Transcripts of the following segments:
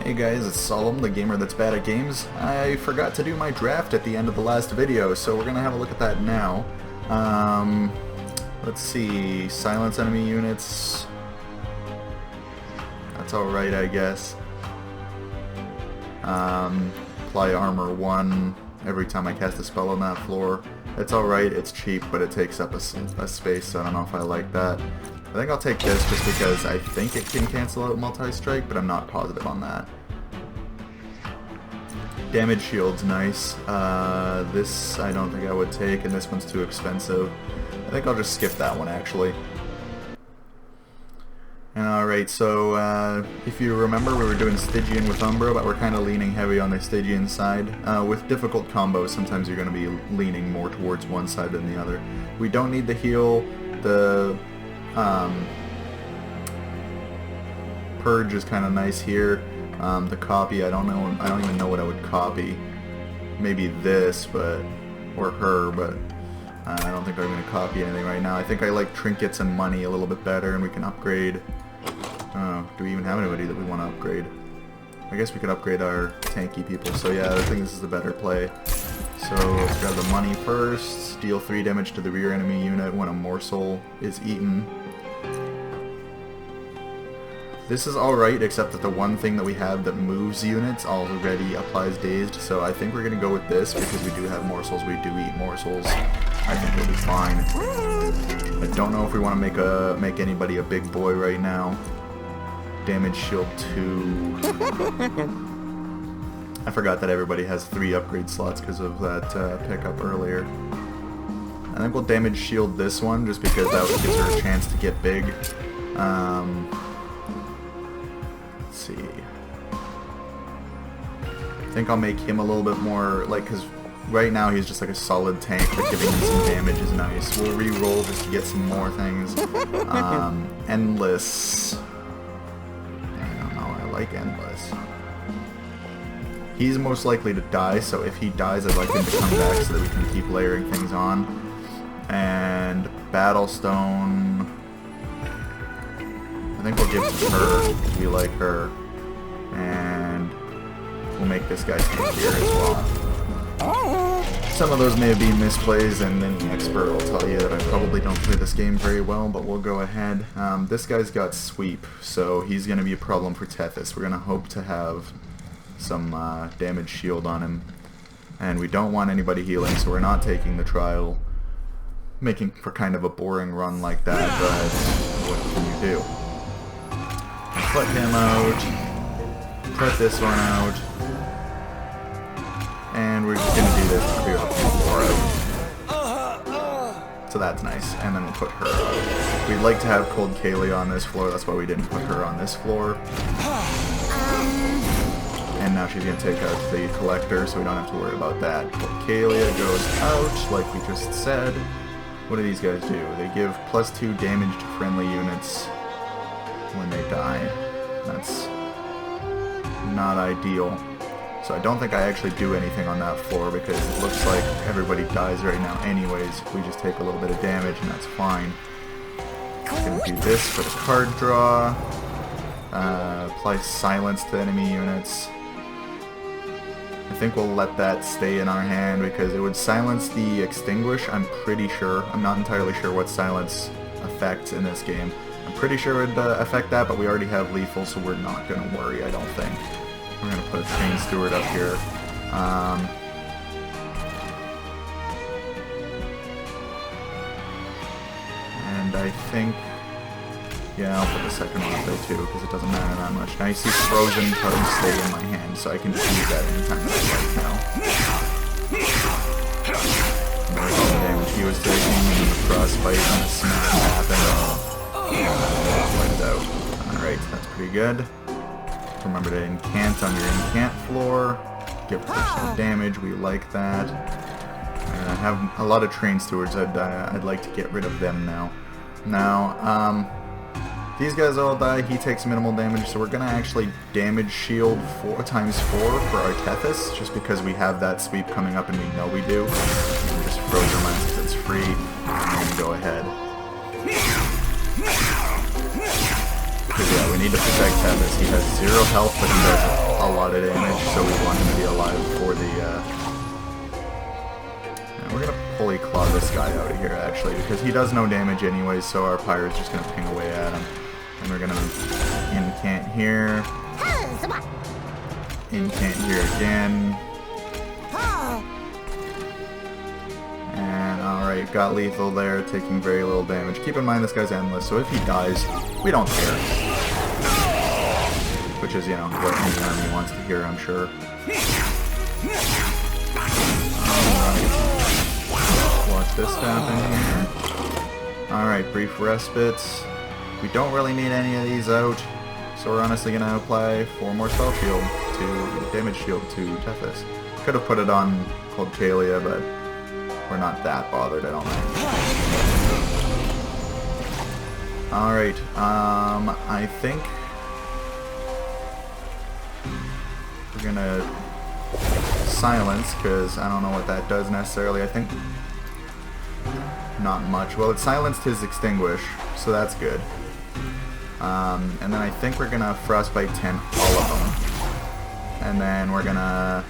Hey guys, it's Solemn, the gamer that's bad at games. I forgot to do my draft at the end of the last video, so we're gonna have a look at that now. Let's see, silence enemy units. That's alright, I guess. Apply armor 1 every time I cast a spell on that floor. It's alright, it's cheap, but it takes up a space, so I don't know if I like that. I think I'll take this just because I think it can cancel out multi-strike, but I'm not positive on that. Damage shield's nice. This I don't think I would take, and this one's too expensive. I think I'll just skip that one actually. Alright, so if you remember, we were doing Stygian with Umbra, but we're kind of leaning heavy on the Stygian side. With difficult combos, sometimes you're going to be leaning more towards one side than the other. We don't need the heal. The purge is kind of nice here. The copy, I don't even know what I would copy. Maybe this, or her, but I don't think I'm going to copy anything right now. I think I like trinkets and money a little bit better, and we can upgrade. Do we even have anybody that we want to upgrade? I guess we could upgrade our tanky people, so yeah, I think this is the better play. So let's grab the money first. Deal 3 damage to the rear enemy unit when a morsel is eaten. This is alright, except that the one thing that we have that moves units already applies dazed, so I think we're going to go with this because we do have morsels, we do eat morsels. I think it'll be fine. I don't know if we want to make anybody a big boy right now. Damage shield 2. I forgot that everybody has 3 upgrade slots because of that pickup earlier. I think we'll damage shield this one just because that gives her a chance to get big. Let's see. I think I'll make him a little bit more, like, because right now he's just like a solid tank, but giving him some damage is nice. We'll re-roll just to get some more things. Endless. I don't know, I like Endless. He's most likely to die, so if he dies I'd like him to come back so that we can keep layering things on. And Battlestone, I think we'll give it to her, because we like her. And we'll make this guy tankier as well. Some of those may have been misplays, and then the expert will tell you that I probably don't play this game very well, but we'll go ahead. This guy's got sweep, so he's going to be a problem for Tethys. We're going to hope to have some damage shield on him. And we don't want anybody healing, so we're not taking the trial. Making for kind of a boring run like that, but what can you do? Put him out. Put this one out. And we're just gonna do this to clear the floor out. So that's nice. And then we'll put her out. We'd like to have Cold Kaylee on this floor, that's why we didn't put her on this floor. And now she's gonna take out the collector, so we don't have to worry about that. Cold Kaylee goes out, like we just said. What do these guys do? They give +2 damage to friendly units when they die. That's not ideal. So I don't think I actually do anything on that floor because it looks like everybody dies right now anyways. We just take a little bit of damage and that's fine. I'm going to do this for the card draw. Apply silence to enemy units. I think we'll let that stay in our hand because it would silence the extinguish, I'm pretty sure. I'm not entirely sure what silence affects in this game. I'm pretty sure it would affect that, but we already have lethal, so we're not going to worry, I don't think. We're going to put a Chain Steward up here. And I think... yeah, I'll put the second one up there too, because it doesn't matter that much. Now you see frozen cards stay in my hand, so I can just use that anytime I like now. There's all the damage he was taking, and the frostbite and the smash happened. Wiped out. Alright, that's pretty good. Remember to incant on your incant floor. Give additional damage, we like that. And I have a lot of Train Stewards, I'd like to get rid of them now. Now, these guys all die, he takes minimal damage, so we're going to actually damage shield 4 times 4 for our Tethys, just because we have that sweep coming up and we know we do. And just frozen lens because it's free, and then go ahead. Because yeah, we need to protect Tethys. He has 0 health, but he does lot of damage, so we want him to be alive for the... And we're gonna pulley claw this guy out of here, actually, because he does no damage anyway, so our pyro's just gonna ping away at him. And we're gonna incant here. Incant here again. And alright, got lethal there, taking very little damage. Keep in mind this guy's endless, so if he dies, we don't care. Which is, you know, what any enemy wants to hear, I'm sure. Alright. Watch this happen here. Alright, brief respites. We don't really need any of these out, so we're honestly going to apply 4 more spell shield to damage shield to Tethys. Could have put it on Cold Kalia, but we're not that bothered, I don't think. Alright, I think we're gonna silence, because I don't know what that does necessarily. I think not much. Well, it silenced his extinguish, so that's good. And then I think we're gonna Frostbite 10 all of them. And then we're gonna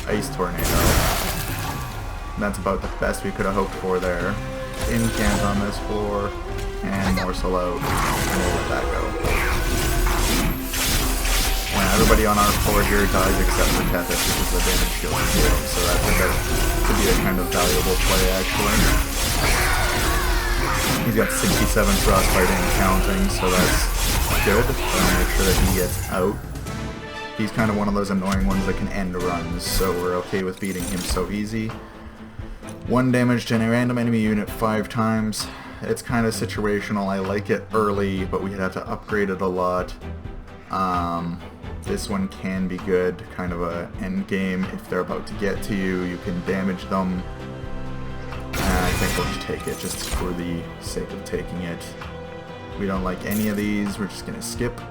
Ice Tornado. And that's about the best we could have hoped for there. Incant on this floor, and morsel out, and we'll let that go. And everybody on our floor here dies except for Tethys, which is the damage shield shield, so that could be a kind of valuable play, actually. He's got 67 Frostbite and counting, so that's good. I'll make sure that he gets out. He's kind of one of those annoying ones that can end runs, so we're okay with beating him so easy. 1 damage to a random enemy unit 5 times. It's kind of situational. I like it early, but we'd have to upgrade it a lot. This one can be good, kind of a end game. If they're about to get to you, you can damage them. And I think we'll just take it, just for the sake of taking it. We don't like any of these, we're just gonna skip.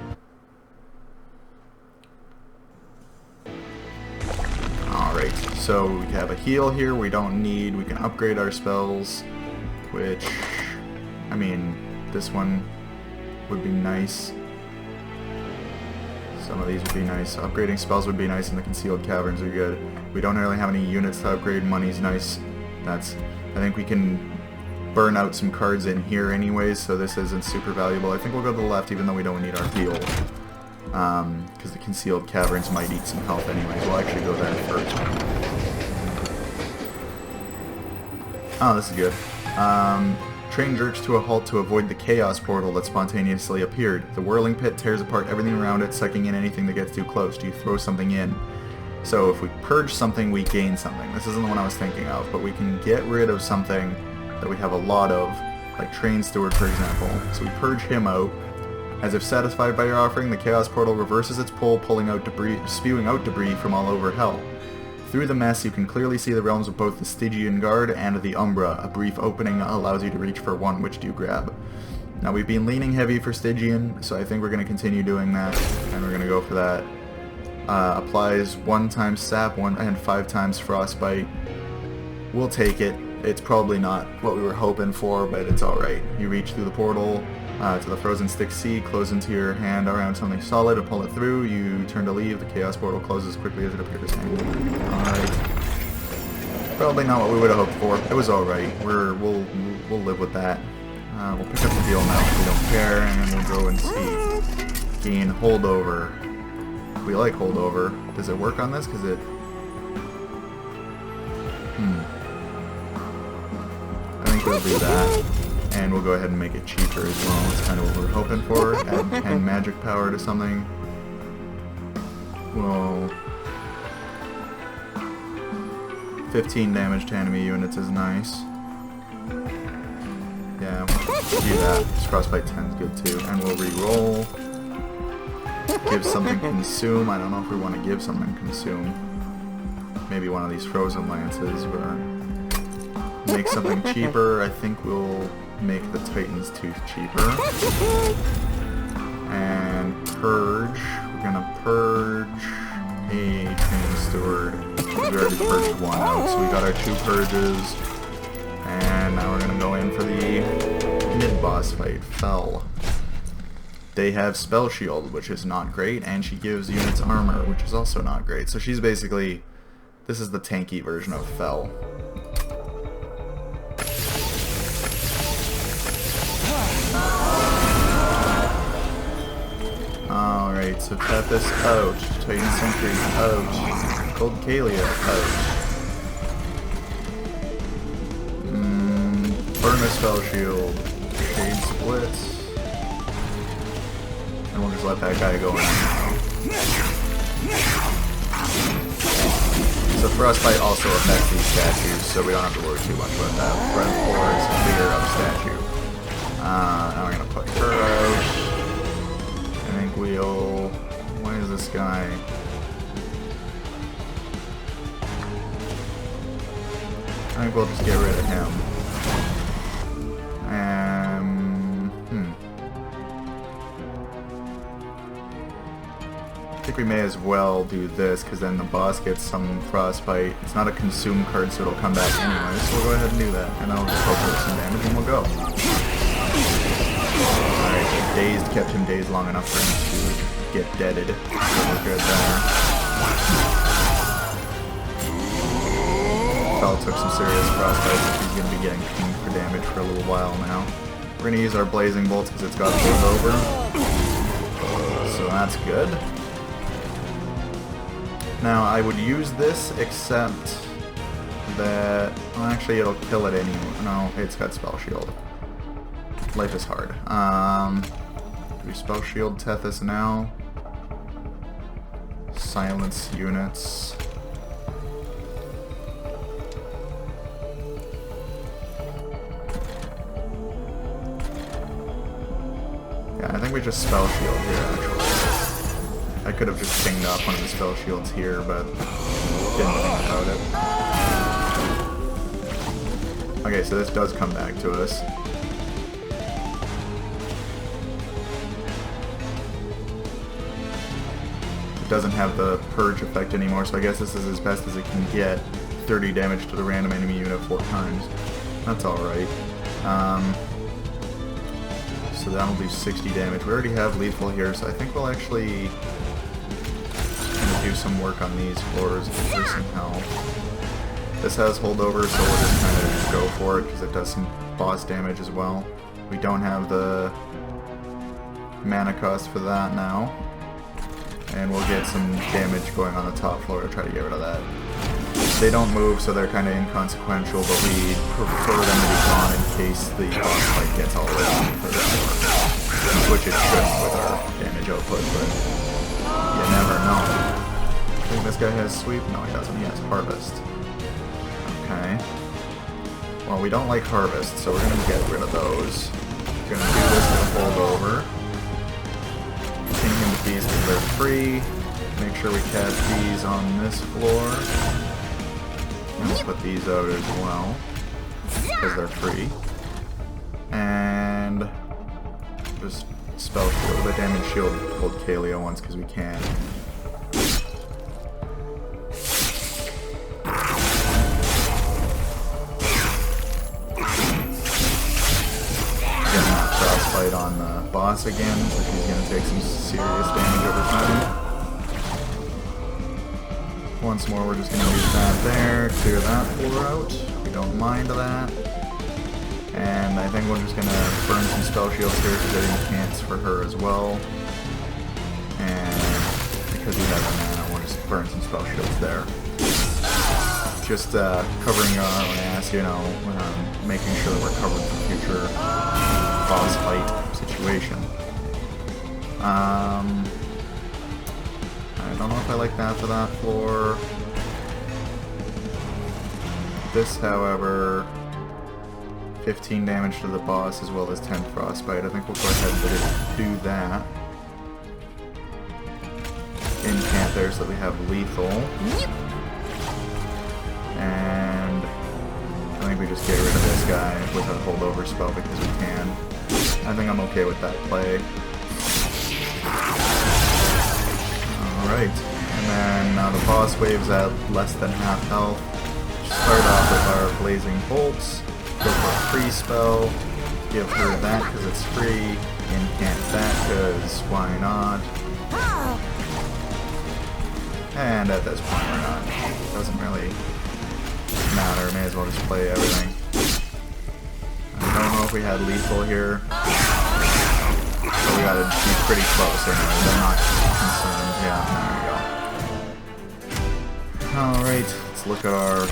Alright, so we have a heal here we don't need. We can upgrade our spells, which, I mean, this one would be nice. Some of these would be nice. Upgrading spells would be nice, and the concealed caverns are good. We don't really have any units to upgrade. Money's nice. I think we can burn out some cards in here anyways, so this isn't super valuable. I think we'll go to the left, even though we don't need our heal. Because the concealed caverns might eat some health anyways. We'll actually go there first. Oh, this is good. Train jerks to a halt to avoid the chaos portal that spontaneously appeared. The whirling pit tears apart everything around it, sucking in anything that gets too close. Do you throw something in? So if we purge something, we gain something. This isn't the one I was thinking of, but we can get rid of something that we have a lot of, like Train Steward, for example. So we purge him out. As if satisfied by your offering, the chaos portal reverses its pull, pulling out debris, spewing out debris from all over hell. Through the mess, you can clearly see the realms of both the Stygian Guard and the Umbra. A brief opening allows you to reach for one. Which do you grab? Now, we've been leaning heavy for Stygian, so I think we're going to continue doing that, and we're going to go for that. Applies 1 time sap, and 5 times frostbite. We'll take it. It's probably not what we were hoping for, but it's alright. You reach through the portal to the Frozen Stick Sea, close into your hand around something solid and pull it through. You turn to leave, the Chaos Portal closes quickly as it appears. Alright. Probably not what we would have hoped for. It was alright. We'll live with that. We'll pick up the deal now if we don't care, and we'll go and see. Gain holdover. We like holdover. Does it work on this? Because it... I think we'll do that. And we'll go ahead and make it cheaper as well. That's kind of what we're hoping for. Add 10 magic power to something. Whoa. 15 damage to enemy units is nice. Yeah, we'll do that. Frostbite 10 is good too. And we'll re-roll. Give something consume. I don't know if we want to give something consume. Maybe one of these frozen lances, but make something cheaper. I think we'll make the Titan's Tooth cheaper. And purge. We're gonna purge a Train Steward. We already purged 1 out, so we got our 2 purges. And now we're gonna go in for the mid-boss fight. Fell. they have Spell Shield, which is not great, and she gives units armor, which is also not great. So she's basically, this is the tanky version of Fel. Alright, so Tethys out, Titan Sentry out, Gold Kalia out. Burn Spell Shield, Shade Splits. And we'll just let that guy go in now. So Frostbite also affects these statues, so we don't have to worry too much about that. Red 4 is a bigger up statue. Now we're going to put her out. I think we'll... Why is this guy... I think we'll just get rid of him. I think we may as well do this, because then the boss gets some Frostbite. It's not a consume card, so it'll come back anyway, so we'll go ahead and do that. And I'll just hope for some damage, and we'll go. Alright, so Dazed kept him dazed long enough for him to get deaded. So we're good there. Fel took some serious Frostbite, so he's going to be getting pinged for damage for a little while now. We're going to use our Blazing Bolts, because it's got pulled over. So that's good. Now, I would use this, except that... Well, actually, it'll kill it anyway. No, it's got Spell Shield. Life is hard. Do we Spell Shield Tethys now? Silence units. Yeah, I think we just Spell Shield here, actually. I could have just pinged off one of the Spell Shields here, but didn't think about it. Okay, so this does come back to us. It doesn't have the Purge effect anymore, so I guess this is as best as it can get. 30 damage to the random enemy unit 4 times. That's alright. So that'll do 60 damage. We already have lethal here, so I think we'll actually do some work on these floors for some health. This has holdover, so we'll just kind of go for it because it does some boss damage as well. We don't have the mana cost for that now. And we'll get some damage going on the top floor to try to get rid of that. They don't move, so they're kind of inconsequential, but we prefer them to be gone in case the boss fight gets all the way on for the floor. Which it shouldn't with our damage output, but you never know. I think this guy has sweep? No, he doesn't. He has harvest. Okay. Well, we don't like harvest, so we're going to get rid of those. We're going to do this to hold over. Continue to these because they're free. Make sure we catch these on this floor. Let's put these out as well, because they're free. And just Spell Shield, the damage shield hold Kalia once because we can. Frostbite on the boss again, so he's going to take some serious damage over time. Once more, we're just going to use that there, clear that floor out. We don't mind that. And I think we're just going to burn some Spell Shields here because I didn't chance for her as well. And because we have a mana, we'll just burn some Spell Shields there. Just covering our own ass, you know, making sure that we're covered for future boss fight situation. I don't know if I like that for that floor. This, however, 15 damage to the boss as well as 10 frostbite. I think we'll go ahead and do that. Incant there so that we have lethal. And I think we just get rid of this guy with a holdover spell because we can. I think I'm okay with that play. Alright, and then now the boss wave's at less than half health. Start off with our Blazing Bolts, go for a free spell, give her that because it's free, incant that, because why not? And at this point we're not. Doesn't really matter, may as well just play everything. I don't know if we had lethal here. So we gotta be pretty close anyway, they're not concerned. Yeah, there we go. Alright, let's look at our...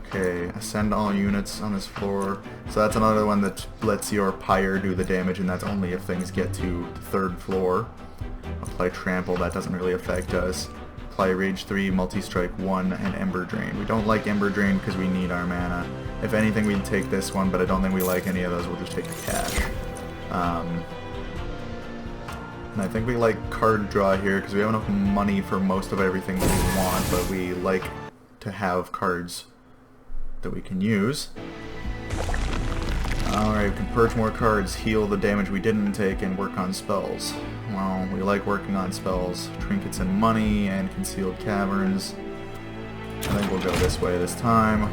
Okay, ascend all units on this floor. So that's another one that lets your pyre do the damage, and that's only if things get to the 3rd floor. Apply trample, that doesn't really affect us. Apply rage 3, multi-strike 1, and ember drain. We don't like ember drain because we need our mana. If anything, we'd take this one, but I don't think we like any of those. We'll just take the cash. And I think we like card draw here because we have enough money for most of everything that we want, but we like to have cards that we can use. Alright, we can purge more cards, heal the damage we didn't take, and work on spells. Well, we like working on spells. Trinkets and money, and concealed caverns. I think we'll go this way this time.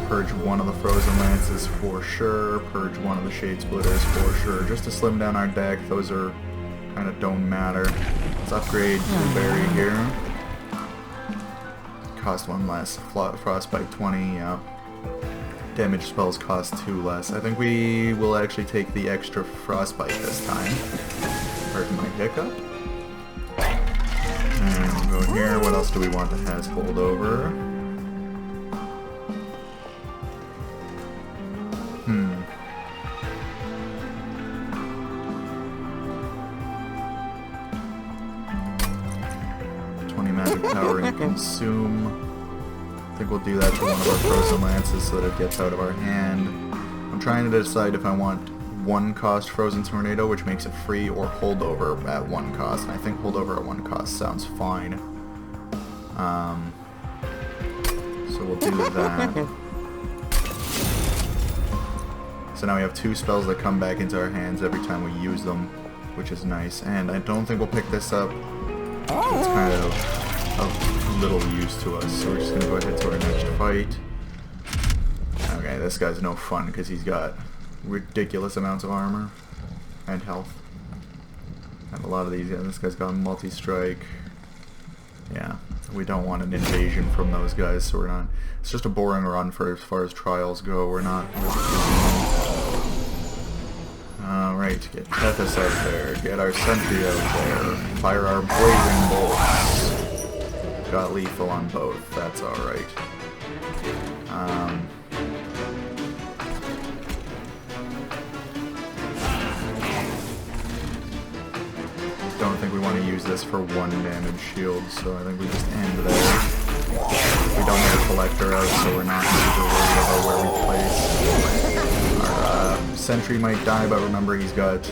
Purge one of the frozen lances for sure. Purge one of the shade splitters for sure. Just to slim down our deck, those are kind of don't matter. Let's upgrade Blueberry here. Cost 1 less. Frostbite 20, yeah. Damage spells cost 2 less. I think we will actually take the extra Frostbite this time. Pardon my hiccup. And we'll go here. What else do we want that has holdover? 20 magic power and consume. I think we'll do that to one of our frozen lances so that it gets out of our hand. I'm trying to decide if I want 1 cost frozen tornado, which makes it free, or holdover at 1 cost. And I think holdover at 1 cost sounds fine. So we'll do that. So now we have 2 spells that come back into our hands every time we use them, which is nice. And I don't think we'll pick this up. It's kind of little use to us, so we're just going to go ahead to our next fight. Okay, this guy's no fun because he's got ridiculous amounts of armor and health. And a lot of these, yeah, this guy's got multi-strike. Yeah, we don't want an invasion from those guys, so we're not... It's just a boring run for as far as trials go. We're not... Alright, get Tethys out there, get our sentry out there, fire our blazing bolts. Got lethal on both, that's alright. Don't think we want to use this for 1 damage shield, so I think we just end there. We don't have a collector out, so we're not super worried about where we place. Our sentry might die, but remember he's got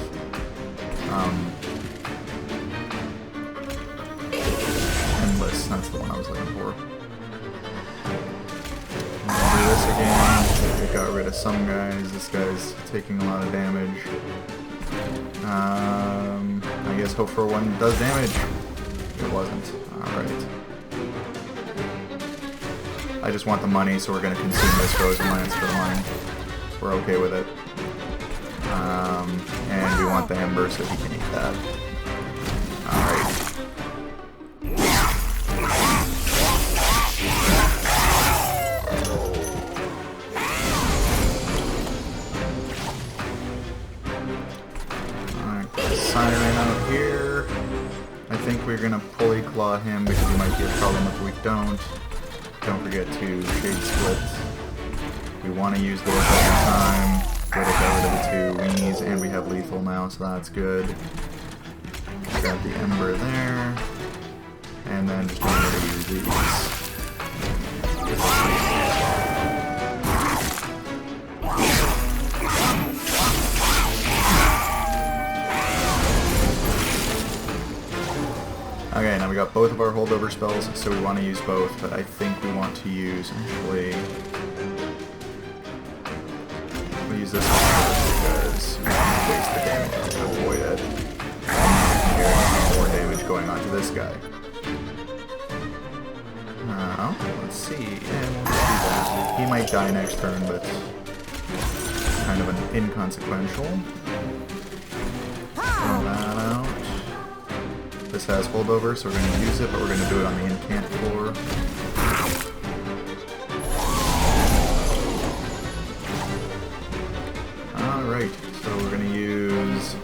endless. That's the one I was looking for. We'll do this again. We got rid of some guys. This guy's taking a lot of damage. I guess hope for one does damage. It wasn't. Alright. I just want the money, so we're going to consume this frozen lance for the money. We're okay with it. And we want the ember so he can eat that. Alright. Siren out here. I think we're gonna pulley claw him because he might be a problem if we don't. Don't forget to shade split. We want to use this every time. Get it rid of the 2 weenies, and we have lethal now, so that's good. Got the ember there, and then just going to use these. Okay, now we got both of our holdover spells, so we want to use both, but I think we want to use, actually, we'll use this one because we want to waste the damage to avoid it. And here's more damage going on to this guy. Let's see, and we'll do that. He might die next turn, but kind of an inconsequential. this has holdover, so we're going to use it, but we're going to do it on the incant floor. Alright, so we're going to use this one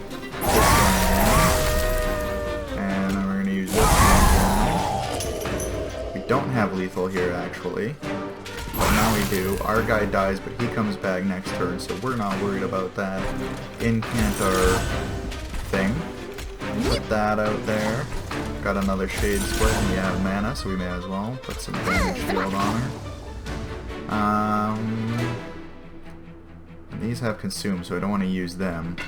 again. And then we're going to use this one again. We don't have lethal here, actually. But now we do. Our guy dies, but he comes back next turn, so we're not worried about that. Incant our thing. Put that out there. Got another Shade Split, and we have mana, so we may as well put some damage shield on her. And these have Consume, so I don't want to use them.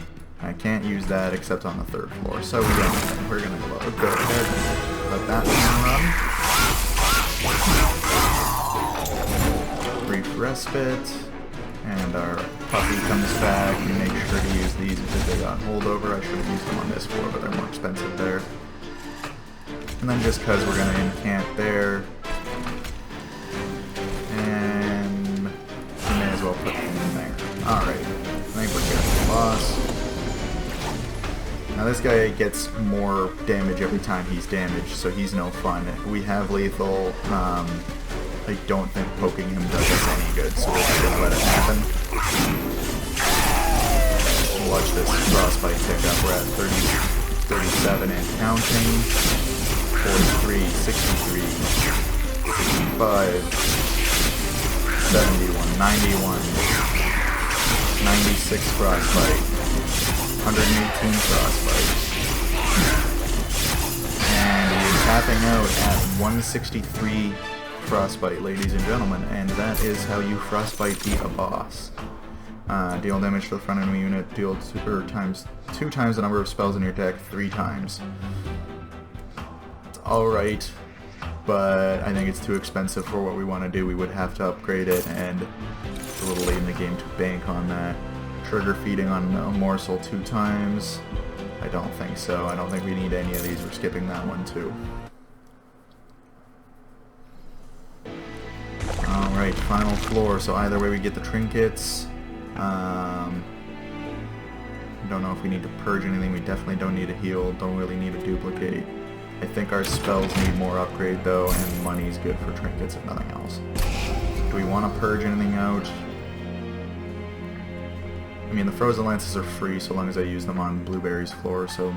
I can't use that except on the 3rd floor, so we're gonna go ahead and let that one run. Brief respite, and our puppy comes back. We make sure to use these because they got holdover. I should have used them on this floor, but they're more expensive there. And then just because we're going to incant there, and we may as well put them in there. Alright, I think we're good for the boss. Now this guy gets more damage every time he's damaged, so he's no fun. We have lethal. I don't think poking him does us any good, so we'll just let it happen. Watch this frostbite tick up. We're at 30, 37 and counting. 43, 63, 65, 71, 91, 96 frostbite, 118 frostbite. And we're tapping out at 163 frostbite, ladies and gentlemen, and that is how you frostbite beat a boss. Deal damage to the front enemy unit, deal 2 times the number of spells in your deck 3 times. It's alright, but I think it's too expensive for what we want to do. We would have to upgrade it, and it's a little late in the game to bank on that. Trigger feeding on a morsel 2 times. I don't think so. I don't think we need any of these. We're skipping that one too. Alright, final floor, so either way we get the trinkets. Don't know if we need to purge anything. We definitely don't need a heal, don't really need a duplicate. I think our spells need more upgrade though, and money's good for trinkets if nothing else. Do we want to purge anything out? I mean, the frozen lances are free so long as I use them on Blueberry's floor, so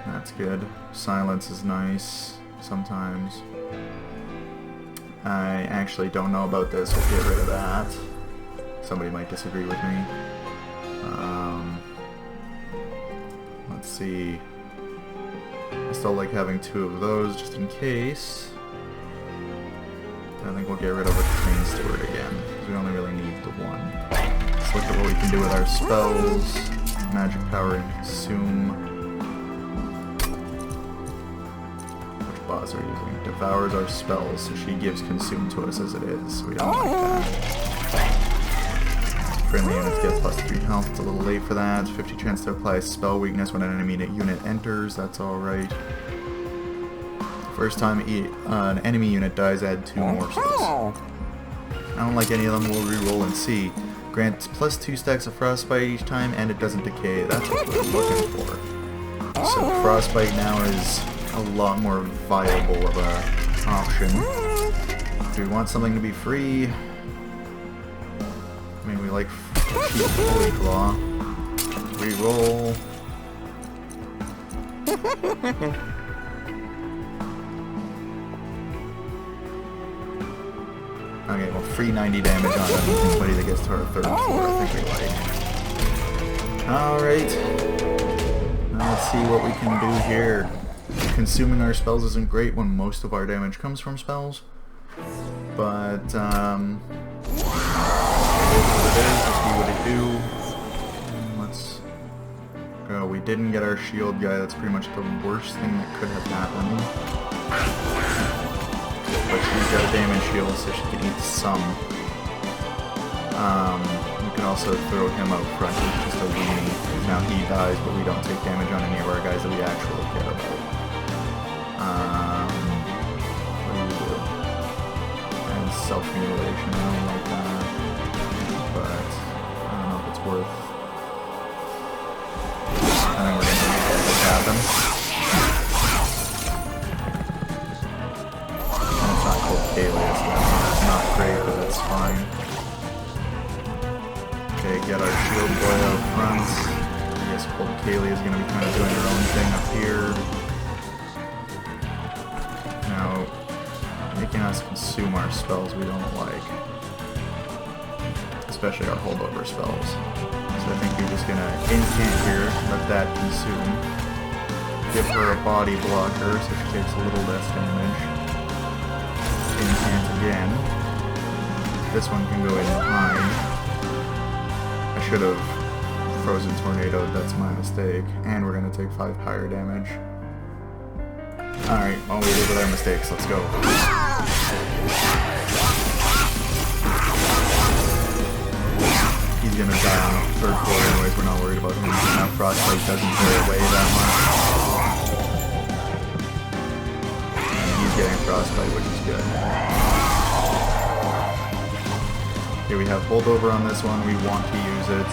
that's good. Silence is nice sometimes. I actually don't know about this. We'll get rid of that. Somebody might disagree with me. Let's see. I still like having 2 of those just in case. I think we'll get rid of a Train Steward again, because we only really need the 1. Let's look at what we can do with our spells. Magic Power and Consume. Which boss are we using? Devours our spells, so she gives Consume to us as it is. We don't like that. Friendly units get plus 3 health. It's a little late for that. 50 chance to apply spell weakness when an enemy unit enters. That's alright. First time an enemy unit dies, add 2 morsels. I don't like any of them. We'll reroll and see. Grants plus 2 stacks of frostbite each time, and it doesn't decay. That's what we're looking for. So frostbite now is a lot more viable of a option. Do we want something to be free? I mean, we like cheap Holy Claw. Reroll. Okay, well, free 90 damage on anybody that gets to our 3rd floor, I think we like. Alright. Now let's see what we can do here. Consuming our spells isn't great when most of our damage comes from spells. But, it is what it is. Let's see what it do. Let's go. We didn't get our shield guy. That's pretty much the worst thing that could have happened. But she's got a damage shield, so she can eat some. We can also throw him out front. He's just a weenie. Now he dies, but we don't take damage on any of our guys that we actually care about. And self-mutilation, I don't like that. But I don't know if it's worth. I think we're gonna make that happen. going to be kind of doing her own thing up here. Now, making us consume our spells we don't like. Especially our holdover spells. So I think you're just going to incant here, let that consume. Give her a body blocker so she takes a little less damage. Incant again. This one can go in behind. I should have Frozen Tornado, that's my mistake. And we're going to take 5 higher damage. Alright, well we live with our mistakes, let's go. He's gonna die on the 3rd floor anyways, we're not worried about him. Now Frostbite doesn't tear away that much. And he's getting Frostbite, which is good. Okay, we have holdover on this one, we want to use it,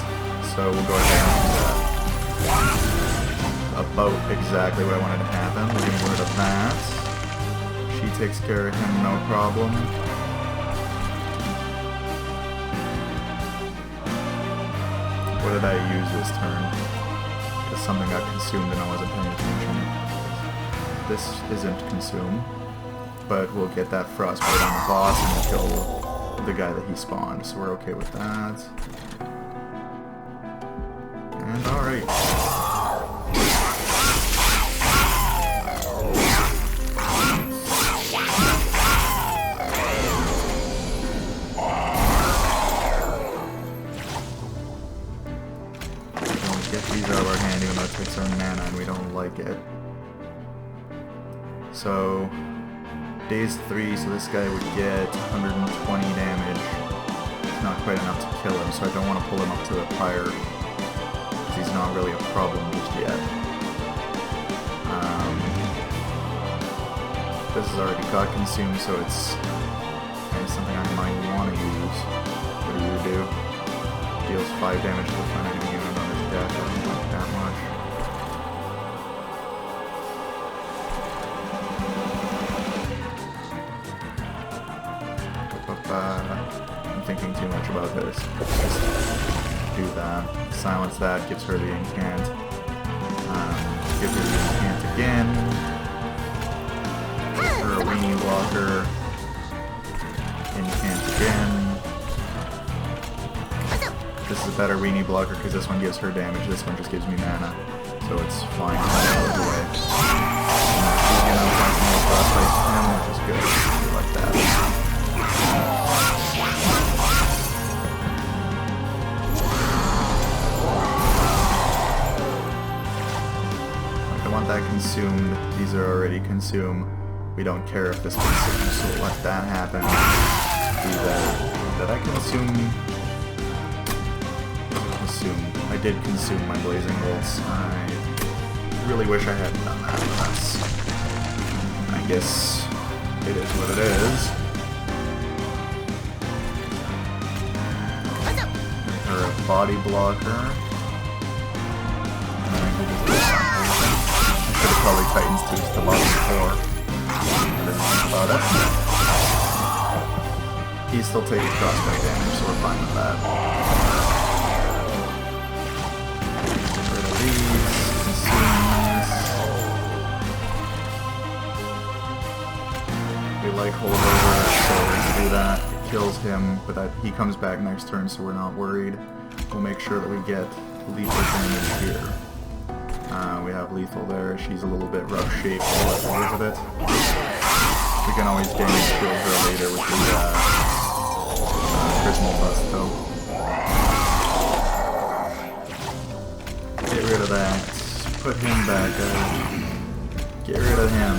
so we'll go ahead and do that. About exactly what I wanted to happen. We're gonna get rid of that. She takes care of him, no problem. What did I use this turn? Because something got consumed and I wasn't paying attention. This isn't consume, but we'll get that Frostbite on the boss and kill the guy that he spawned, so we're okay with that. And alright. Takes our mana and we don't like it. So days 3, so this guy would get 120 damage. It's not quite enough to kill him, so I don't want to pull him up to the pyre because he's not really a problem just yet. This has already got consumed, so it's kind of something I might want to use. What do? Deals 5 damage to the front enemy unit on his death. I don't like that much. I'm thinking too much about this. Just do that. Silence that, gives her the incant. Give her the incant again. Give her a weenie blocker. Incant again. This is a better weenie blocker because this one gives her damage, this one just gives me mana. So it's fine out of the way. She's gonna find some more frostbite to him, which is good. We like that. I want that consumed. These are already consumed. We don't care if this consumes, so we'll let that happen. Do that. Did I consume? I did consume my blazing bolts. I really wish I hadn't done that, but that's... I guess it is what it is. Or a body blocker. And I should have probably Titans 2 to the bottom 4. I didn't think about it. He's still taking frostbite damage, so we're fine with that. We like holdover, so we're going to do that. It kills him, but that he comes back next turn, so we're not worried. We'll make sure that we get lethal damage here. We have lethal there. She's a little bit rough shaped. We'll let her live with it. We can always damage shield her later with the Prismal Bust, though. Get rid of that. Put him back up. Get rid of him.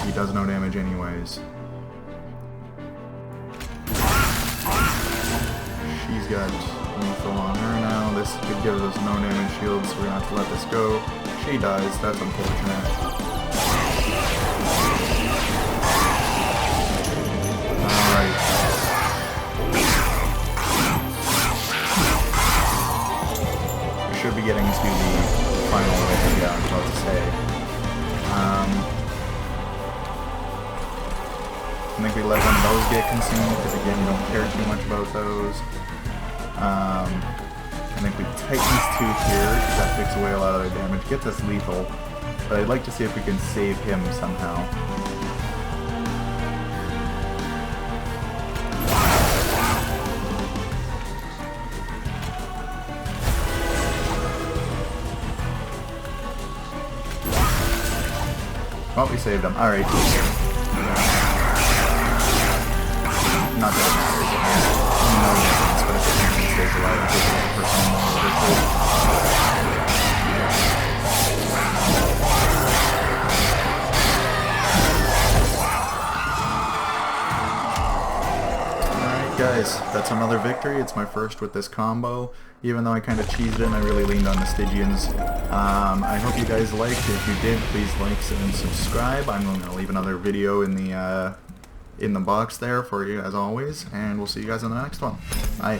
He does no damage anyways. She's got lethal on her now. This could give us no damage shield, so we're gonna have to let this go. She dies. That's unfortunate. Alright. We should be getting to the final one. Yeah, I was about to say. I think we let one of those get consumed, because again, we don't care too much about those. I think we Titan's Tooth here, because that takes away a lot of their damage, gets us lethal. But I'd like to see if we can save him somehow. Oh, we saved him. Alright. Not that it matters. No difference, but if it stays alive, it takes a personal victory. Alright guys, that's another victory. It's my first with this combo. Even though I kind of cheesed in, I really leaned on the Stygians. I hope you guys liked. If you did, please like and subscribe. I'm going to leave another video in the box there for you as always, and we'll see you guys in the next one. Bye.